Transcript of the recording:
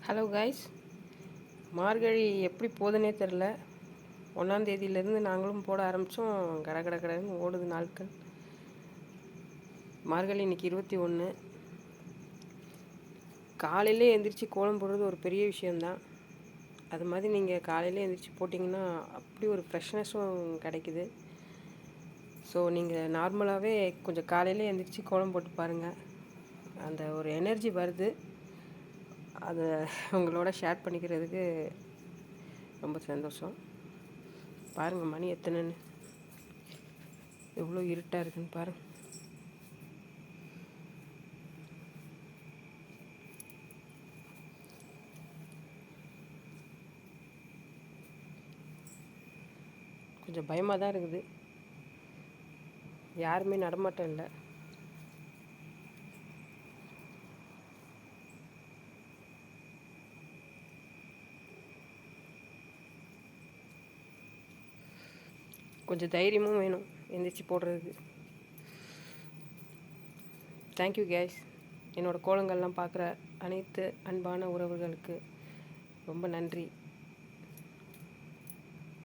Hello guys, மார்கழி எப்படி போகுதுன்னே தெரில. ஒன்றாந்தேதியிலேருந்து நாங்களும் போட ஆரம்பித்தோம். கடன்னு ஓடுது நாட்கள். மார்கழி இன்றைக்கி 21. காலையிலே எழுந்திரிச்சி கோலம் போடுறது ஒரு பெரிய விஷயந்தான். அது மாதிரி நீங்கள் காலையிலே எழுந்திரிச்சி போட்டிங்கன்னா அப்படி ஒரு ஃப்ரெஷ்னஸும் கிடைக்குது. ஸோ நீங்கள் நார்மலாகவே கொஞ்சம் காலையிலே எழுந்திரிச்சி கோலம் போட்டு பாருங்கள். அந்த ஒரு எனர்ஜி வருது. அதை உங்களோட ஷேர் பண்ணிக்கிறதுக்கு ரொம்ப சந்தோஷம். பாருங்கள் மணி எத்தனைன்னு, எவ்வளோ இருட்டாக இருக்குன்னு பாருங்கள். கொஞ்சம் பயமாக தான் இருக்குது. யாருமே நடமாட்டம் இல்லை. கொஞ்சம் தைரியமும் வேணும் எந்திரிச்சு போடுறதுக்கு. Thank you case. என்னோடய கோலங்கள்லாம் பார்க்குற அனைத்து அன்பான உறவுகளுக்கு ரொம்ப நன்றி.